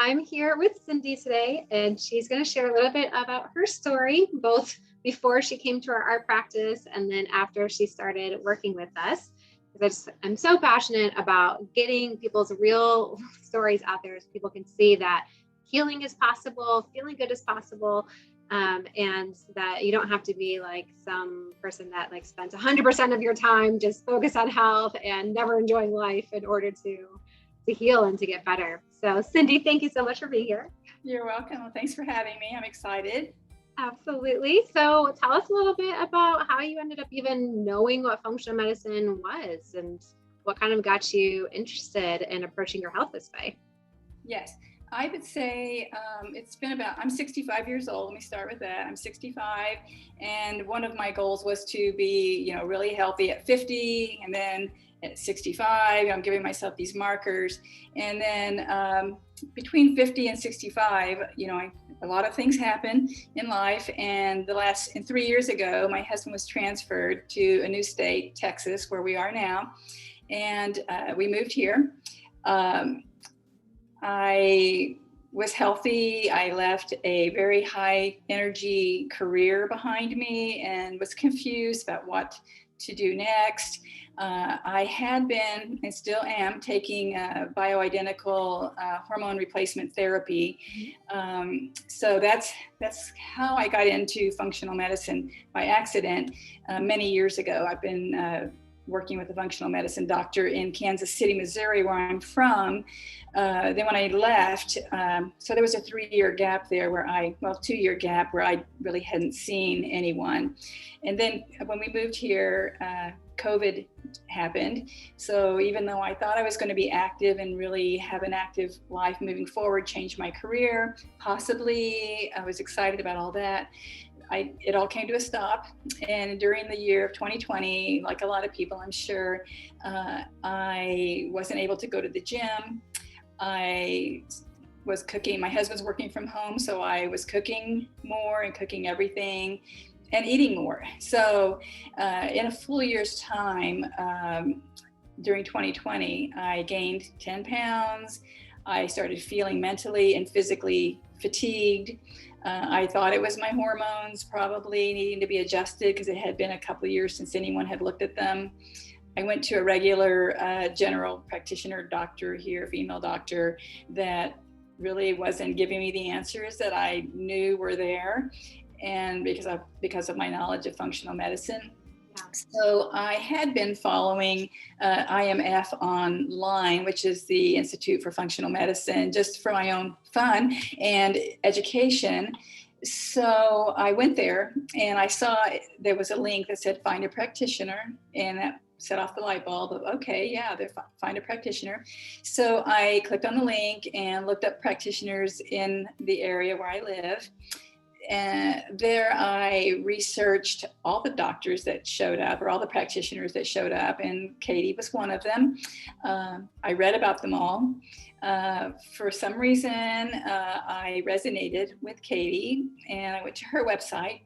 I'm here with Cindy today, and she's going to share a little bit about her story, both before she came to our art practice and then after she started working with us. Because I'm so passionate about getting people's real stories out there so people can see that healing is possible, feeling good is possible, and that you don't have to be like some person that like spends 100% of your time just focused on health and never enjoying life in order to heal and to get better. So Cindy, thank you so much for being here. You're welcome. Well, thanks for having me. I'm excited. Absolutely. So tell us a little bit about how you ended up even knowing what functional medicine was and what kind of got you interested in approaching your health this way. Yes, I would say it's been I'm 65 years old. Let me start with that. I'm 65, and one of my goals was to be, really healthy at 50, and then at 65, I'm giving myself these markers. And then between 50 and 65, a lot of things happen in life. And 3 years ago, my husband was transferred to a new state, Texas, where we are now. And we moved here. I was healthy. I left a very high energy career behind me and was confused about what to do next. I had been and still am taking bioidentical hormone replacement therapy. So that's how I got into functional medicine by accident many years ago. I've been working with a functional medicine doctor in Kansas City, Missouri, where I'm from. Then when I left, so there was a 3-year gap there 2-year gap where I really hadn't seen anyone. And then when we moved here, COVID happened. So even though I thought I was going to be active and really have an active life moving forward, change my career, possibly, I was excited about all that. It all came to a stop. And during the year of 2020, like a lot of people, I'm sure, I wasn't able to go to the gym. I was cooking. My husband's working from home, so I was cooking more and cooking everything and eating more. So in a full year's time, during 2020, I gained 10 pounds. I started feeling mentally and physically fatigued. I thought it was my hormones probably needing to be adjusted because it had been a couple of years since anyone had looked at them. I went to a regular general practitioner doctor here, female doctor, that really wasn't giving me the answers that I knew were there, and because of my knowledge of functional medicine. So I had been following IMF online, which is the Institute for Functional Medicine, just for my own fun and education. So I went there and I saw there was a link that said find a practitioner, and that set off the light bulb of, okay, yeah, find a practitioner. So I clicked on the link and looked up practitioners in the area where I live. And there I researched all the doctors that showed up, or all the practitioners that showed up, and Katie was one of them. I read about them all. For some reason, I resonated with Katie, and I went to her website,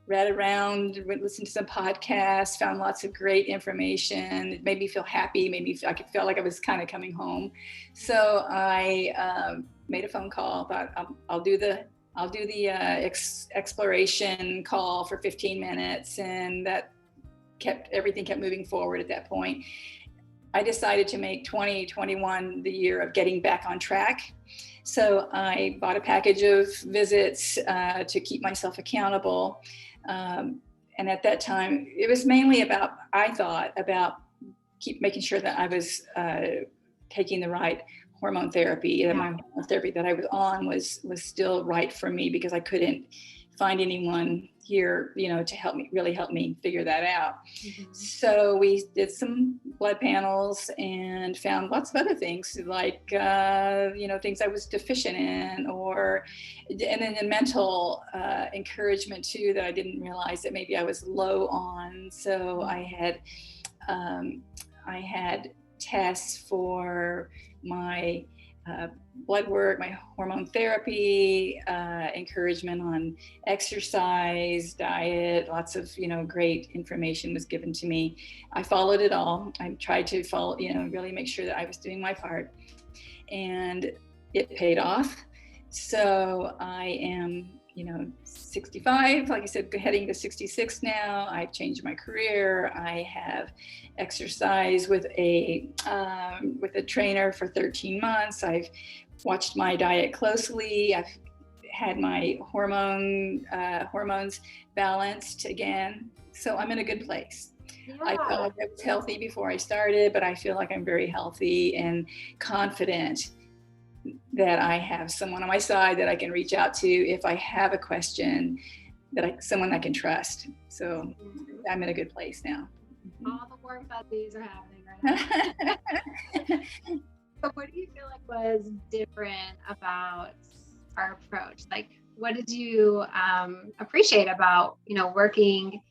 read around, listened to some podcasts, found lots of great information. It made me feel happy, I could feel like I was kind of coming home. So I made a phone call, thought I'll do the exploration call for 15 minutes, and that everything kept moving forward at that point. I decided to make 2021 the year of getting back on track. So I bought a package of visits to keep myself accountable. And at that time, it was mainly about keep making sure that I was taking the right hormone therapy, that my hormone therapy that I was on was still right for me, because I couldn't find anyone here, to really help me figure that out. Mm-hmm. So we did some blood panels and found lots of other things, like, things I was deficient in, and then the mental encouragement too, that I didn't realize that maybe I was low on. So I had tests for my blood work, my hormone therapy, encouragement on exercise, diet, lots of, great information was given to me. I followed it all. I tried to follow, really make sure that I was doing my part. And it paid off. So I am, 65, like I said, heading to 66 now. I've changed my career. I have exercised with a trainer for 13 months. I've watched my diet closely. I've had my hormones balanced again. So I'm in a good place. Yeah. I felt like I was healthy before I started, but I feel like I'm very healthy and confident that I have someone on my side that I can reach out to if I have a question, someone I can trust. So I'm in a good place now. All the warm fuzzies are happening right now. So what do you feel like was different about our approach? Like, what did you appreciate about, working,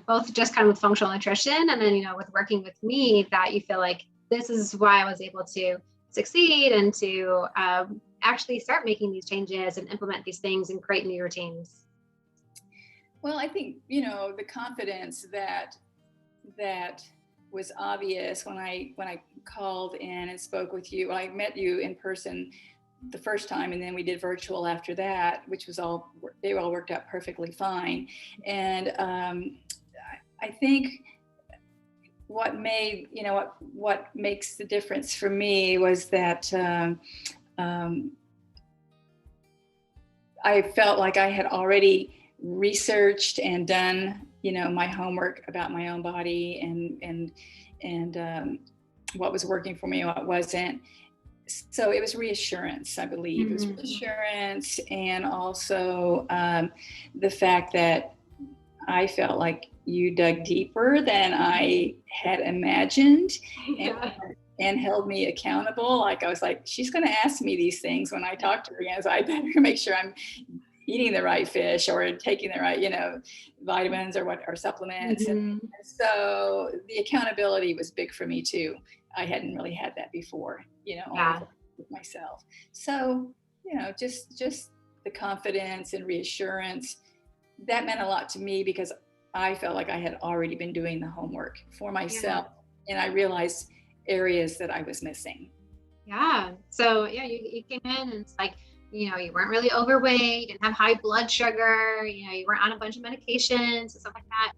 both just kind of with functional nutrition and then, with working with me, that you feel like this is why I was able to succeed and to actually start making these changes and implement these things and create new routines? Well, I think, the confidence that was obvious when I called in and spoke with you. Well, I met you in person the first time, and then we did virtual after that, which was all worked out perfectly fine. And I think what makes the difference for me was that I felt like I had already researched and done, my homework about my own body and what was working for me and what wasn't. So it was reassurance, I believe. Mm-hmm. It was reassurance, and also the fact that I felt like you dug deeper than I had imagined. Yeah. And held me accountable. Like I was like, she's going to ask me these things when I talk to her again, so I better make sure I'm eating the right fish or taking the right, vitamins or supplements. Mm-hmm. And so the accountability was big for me too. I hadn't really had that before, only with myself. So, just the confidence and reassurance, that meant a lot to me because I felt like I had already been doing the homework for myself. Yeah. And I realized areas that I was missing. Yeah. So you came in and it's like, you weren't really overweight, you didn't have high blood sugar, you weren't on a bunch of medications and stuff like that.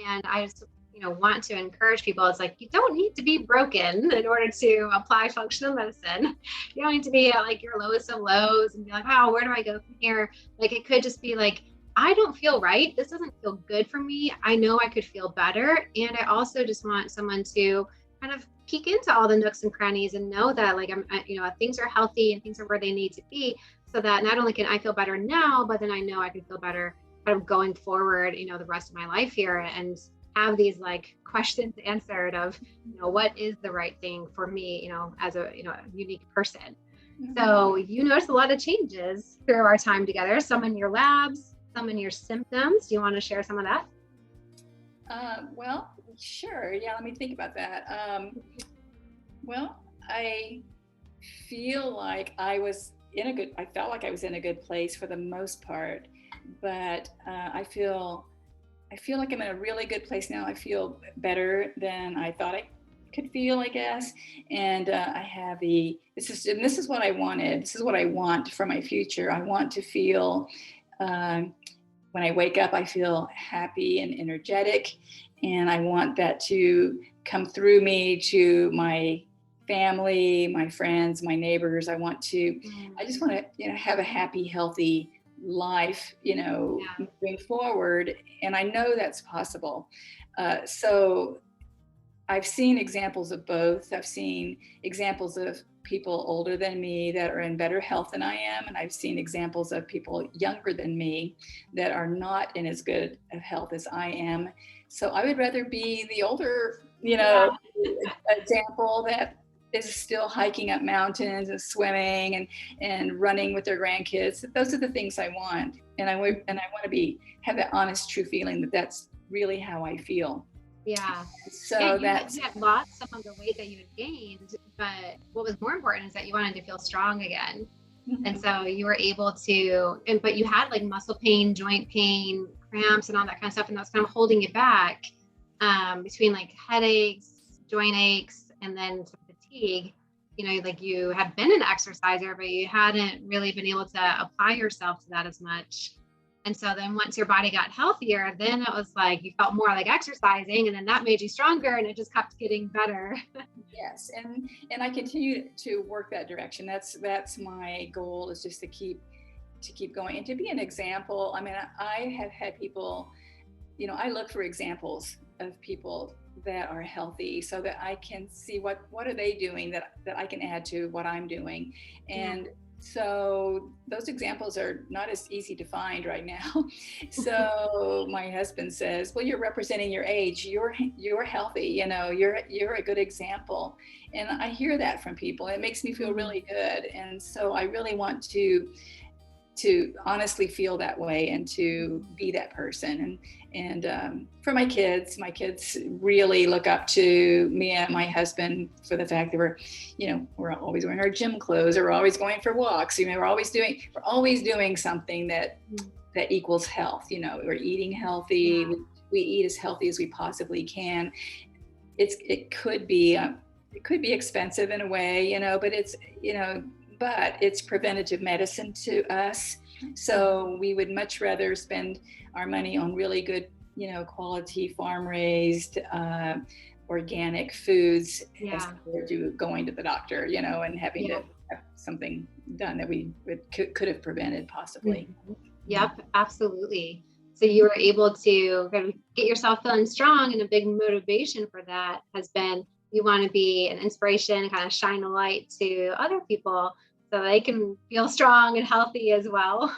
And I just, want to encourage people. It's like, you don't need to be broken in order to apply functional medicine. You don't need to be at like your lowest of lows and be like, wow, where do I go from here? Like, it could just be like, I don't feel right. This doesn't feel good for me. I know I could feel better. And I also just want someone to kind of peek into all the nooks and crannies and know that like things are healthy and things are where they need to be, so that not only can I feel better now, but then I know I can feel better kind of going forward, the rest of my life here, and have these like questions answered of, what is the right thing for me, as a, unique person. Mm-hmm. So you noticed a lot of changes through our time together, some in your labs, some in your symptoms. Do you want to share some of that? Well, sure. Yeah, let me think about that. Well, I feel like I felt like I was in a good place for the most part, but I feel like I'm in a really good place now. I feel better than I thought I could feel, I guess. And I have this is what I wanted. This is what I want for my future. I want to feel, when I wake up, I feel happy and energetic. And I want that to come through me to my family, my friends, my neighbors. I just want to, have a happy, healthy life, moving forward. And I know that's possible. So I've seen examples of both. I've seen examples of people older than me that are in better health than I am. And I've seen examples of people younger than me that are not in as good of health as I am. So I would rather be the older, example that is still hiking up mountains and swimming and running with their grandkids. Those are the things I want. And I want to have that honest, true feeling that that's really how I feel. Yeah. So you had lost some of the weight that you had gained, but what was more important is that you wanted to feel strong again. Mm-hmm. And so you were able to, but you had like muscle pain, joint pain, cramps, and all that kind of stuff, and that was kind of holding you back between like headaches, joint aches, and then some fatigue. like you had been an exerciser, but you hadn't really been able to apply yourself to that as much. And so then once your body got healthier, then it was like you felt more like exercising, and then that made you stronger, and it just kept getting better. Yes, and I continue to work that direction. That's my goal, is just to keep going and to be an example. I mean, I have had people, I look for examples of people that are healthy so that I can see what are they doing that I can add to what I'm doing. And so those examples are not as easy to find right now. So my husband says, well, you're representing your age. You're healthy, you're a good example. And I hear that from people. It makes me feel really good. And so I really want to honestly feel that way and to be that person. And for my kids really look up to me and my husband for the fact that we're always wearing our gym clothes, or we're always going for walks. We're always doing something that equals health. We're eating healthy. We eat as healthy as we possibly can. It could be expensive in a way, but it's preventative medicine to us. So we would much rather spend our money on really good, quality farm raised, organic foods instead of going to the doctor, and having to have something done that we could have prevented possibly. Yep, absolutely. So you were able to kind of get yourself feeling strong, and a big motivation for that has been you want to be an inspiration and kind of shine a light to other people so they can feel strong and healthy as well.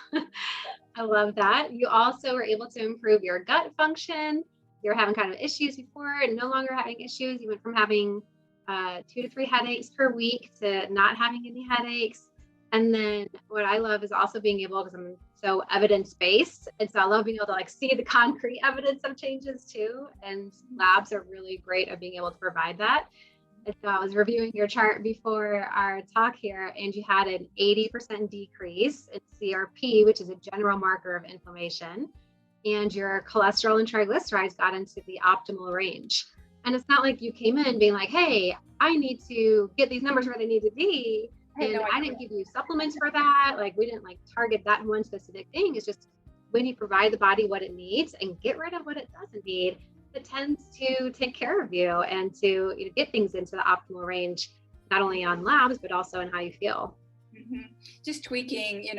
I love that. You also were able to improve your gut function. You were having kind of issues before and no longer having issues. You went from having 2 to 3 headaches per week to not having any headaches. And then what I love is also being able, because I'm so evidence-based, and so I love being able to see the concrete evidence of changes too. And labs are really great at being able to provide that. And so I was reviewing your chart before our talk here, and you had an 80% decrease in CRP, which is a general marker of inflammation, and your cholesterol and triglycerides got into the optimal range. And it's not like you came in being like, hey, I need to get these numbers where they need to be. And I didn't give you supplements for that. We didn't target that one specific thing. It's just when you provide the body what it needs and get rid of what it doesn't need, it tends to take care of you and to get things into the optimal range, not only on labs, but also in how you feel. Mm-hmm. Just tweaking,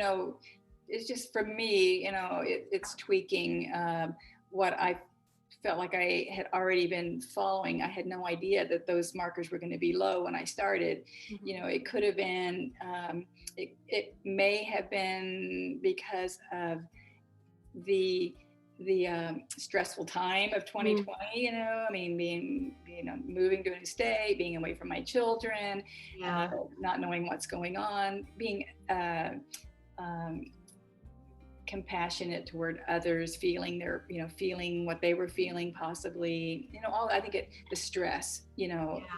it's just for me, it's tweaking what I felt like I had already been following. I had no idea that those markers were going to be low when I started. Mm-hmm. It could have been, it may have been because of the stressful time of 2020, being, moving to a new state, being away from my children, not knowing what's going on, being compassionate toward others, feeling feeling what they were feeling, possibly, I think the stress,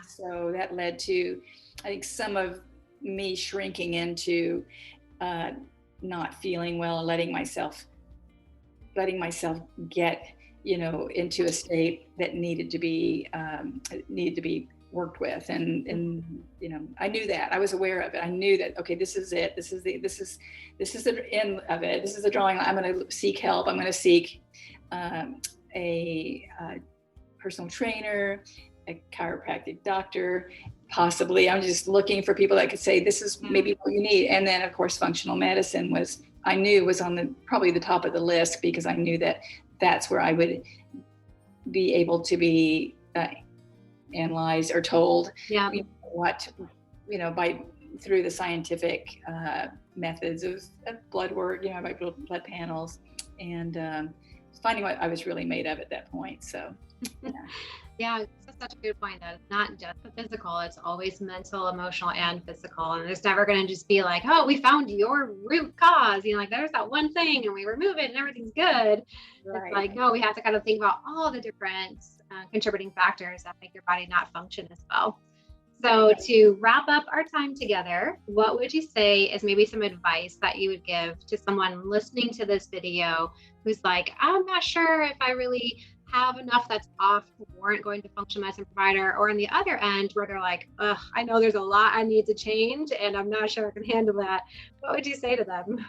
so that led to, I think, some of me shrinking into not feeling well and letting myself get, into a state that needed to be worked with. And I knew that. I was aware of it. I knew that, okay, this is it. This is the end of it. This is the drawing. I'm going to seek help. I'm going to seek a personal trainer, a chiropractic doctor, possibly. I'm just looking for people that could say, this is maybe what you need. And then, of course, functional medicine was on probably the top of the list, because I knew that that's where I would be able to be analyzed or told what, through the scientific methods of blood work, my blood panels, and finding what I was really made of at that point. So, yeah, that's such a good point, that it's not just the physical, it's always mental, emotional, and physical. And there's never going to just be like, oh, we found your root cause, there's that one thing and we remove it and everything's good. Right. It's like, no, we have to kind of think about all the different contributing factors that make your body not function as well. So to wrap up our time together, what would you say is maybe some advice that you would give to someone listening to this video who's like, I'm not sure if I really have enough that's off to warrant going to functional medicine provider, or on the other end where they're like, ugh, I know there's a lot I need to change and I'm not sure I can handle that. What would you say to them?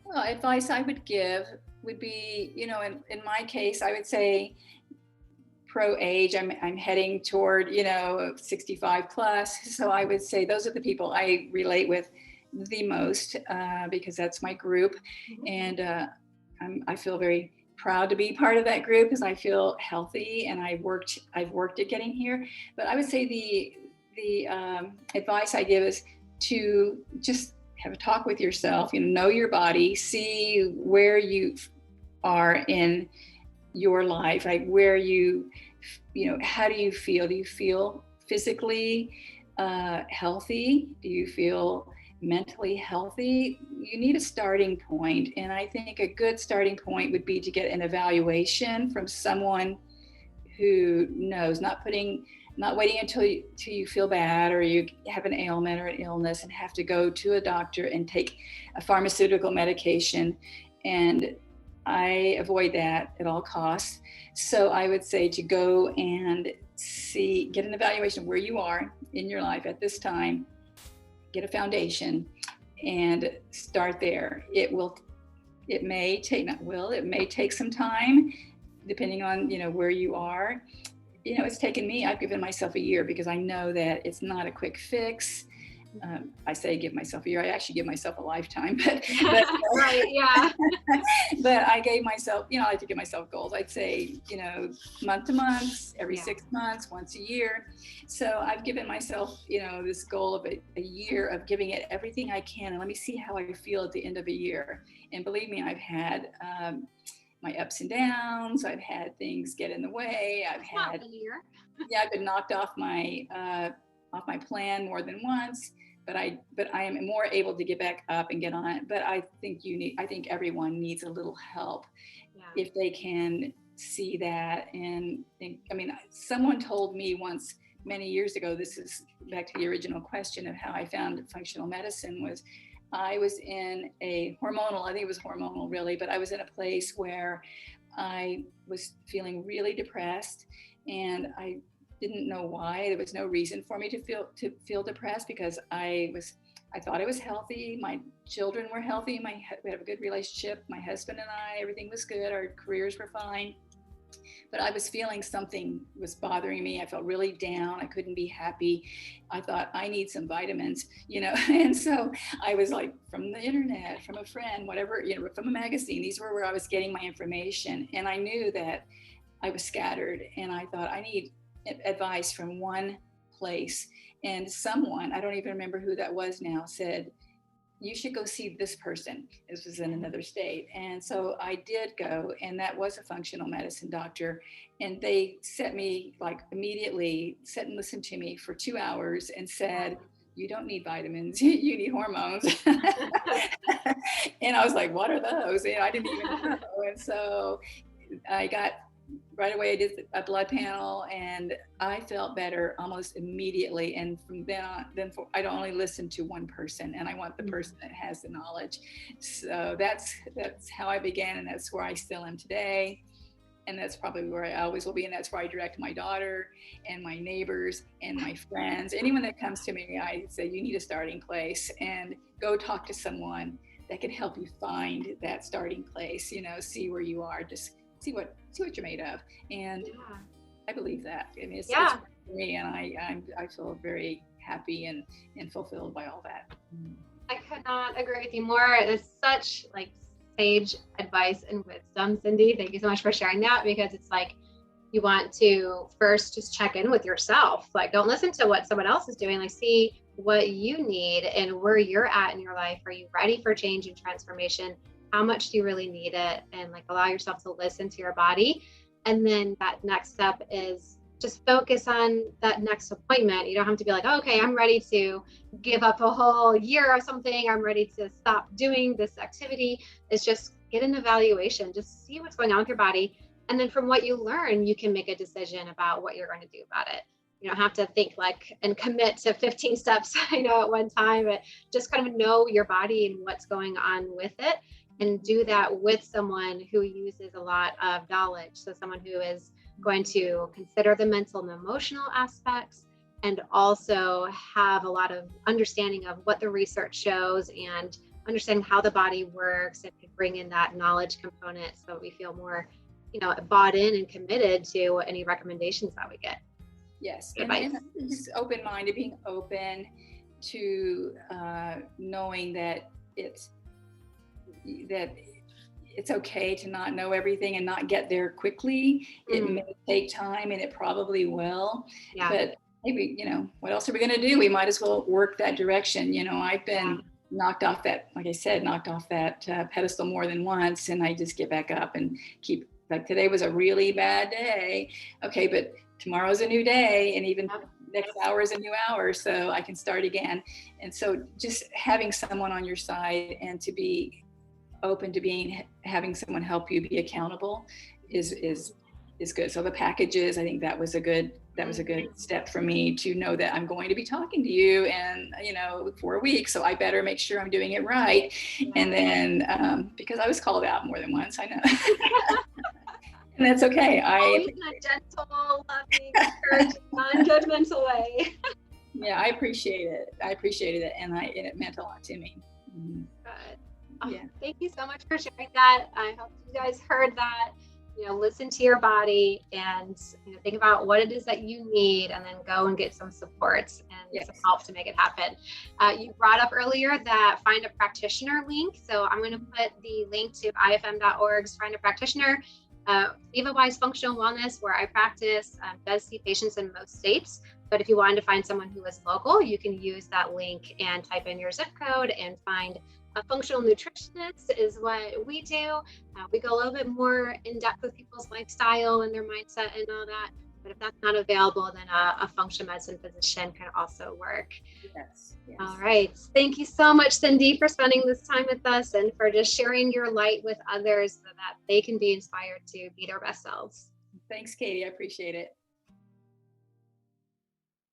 Well, advice I would give would be, in my case, I would say pro age, I'm heading toward, 65 plus. So I would say those are the people I relate with the most, because that's my group. And I feel very proud to be part of that group because I feel healthy and I've worked at getting here. But I would say the advice I give is to just have a talk with yourself, know your body, see where you are in your life, like where how do you feel? Do you feel physically healthy? Do you feel mentally healthy? You need a starting point. And I think a good starting point would be to get an evaluation from someone who knows, not waiting until you feel bad or you have an ailment or an illness and have to go to a doctor and take a pharmaceutical medication. And I avoid that at all costs. So I would say to go and get an evaluation of where you are in your life at this time, get a foundation and start there. It may take some time depending on, where you are. It's taken me, I've given myself a year because I know that it's not a quick fix. I say give myself a year, I actually give myself a lifetime, but right, yeah. But I gave myself, I like to give myself goals. I'd say, month to month, every 6 months, once a year. So I've given myself, this goal of a year of giving it everything I can. And let me see how I feel at the end of a year. And believe me, I've had my ups and downs. I've had things get in the way. I've been knocked off my plan more than once. But I am more able to get back up and get on it. But I think everyone needs a little help if they can see that and think. I mean, someone told me once many years ago, this is back to the original question of how I found functional medicine, was I was in I think it was hormonal really, but I was in a place where I was feeling really depressed and I didn't know why. There was no reason for me to feel depressed because I thought I was healthy. My children were healthy. We have a good relationship. My husband and I, everything was good. Our careers were fine. But I was feeling something was bothering me. I felt really down. I couldn't be happy. I thought I need some vitamins, and so I was like, from the internet, from a friend, whatever, from a magazine, these were where I was getting my information. And I knew that I was scattered and I thought I need advice from one place. And someone, I don't even remember who that was now, said, you should go see this person. This was in another state. And so I did go, and that was a functional medicine doctor. And they immediately sat and listened to me for 2 hours and said, you don't need vitamins, you need hormones. And I was like, what are those? And I didn't even know. And so right away I did a blood panel and I felt better almost immediately. And from then on, I'd only listen to one person and I want the person that has the knowledge. So that's how I began, and that's where I still am today. And that's probably where I always will be. And that's where I direct my daughter and my neighbors and my friends. Anyone that comes to me, I say, you need a starting place, and go talk to someone that can help you find that starting place, see where you are, just see what you're made of. And I believe that. I mean, it's for me, and I feel very happy and fulfilled by all that. I could not agree with you more. It's such sage advice and wisdom, Cindy. Thank you so much for sharing that, because it's you want to first just check in with yourself. Don't listen to what someone else is doing. See what you need and where you're at in your life. Are you ready for change and transformation? How much do you really need it? And allow yourself to listen to your body. And then that next step is just focus on that next appointment. You don't have to be okay, I'm ready to give up a whole year or something. I'm ready to stop doing this activity. It's just get an evaluation, just see what's going on with your body. And then from what you learn, you can make a decision about what you're going to do about it. You don't have to think and commit to 15 steps, at one time, but just kind of know your body and what's going on with it. and do that with someone who uses a lot of knowledge. So someone who is going to consider the mental and emotional aspects, and also have a lot of understanding of what the research shows and understanding how the body works, and can bring in that knowledge component so we feel more, bought in and committed to any recommendations that we get. Yes, and just open-minded, being open to knowing that it's okay to not know everything and not get there quickly. It may take time, and it probably will. Yeah. But maybe, what else are we going to do? We might as well work that direction. I've been knocked off that pedestal more than once, and I just get back up and keep. Like, today was a really bad day. Okay, but tomorrow's a new day, and even next hour is a new hour, so I can start again. And so just having someone on your side and to be open to having someone help you be accountable is good. So the packages, I think that was a good step for me to know that I'm going to be talking to you and, for a week, so I better make sure I'm doing it right. And then, because I was called out more than once, I know. And that's okay. Always in a gentle, loving, encouraging, non-judgmental way. Yeah, I appreciated it, and it meant a lot to me. Mm-hmm. Good. Thank you so much for sharing that. I hope you guys heard that. Listen to your body and think about what it is that you need, and then go and get some supports and some help to make it happen. You brought up earlier that Find a Practitioner link. So I'm going to put the link to ifm.org's Find a Practitioner. VivaWise Functional Wellness, where I practice, does see patients in most states. But if you wanted to find someone who is local, you can use that link and type in your zip code and find a functional nutritionist is what we do. We go a little bit more in depth with people's lifestyle and their mindset and all that. But if that's not available, then a functional medicine physician can also work. Yes. All right. Thank you so much, Cindy, for spending this time with us and for just sharing your light with others so that they can be inspired to be their best selves. Thanks, Katie. I appreciate it.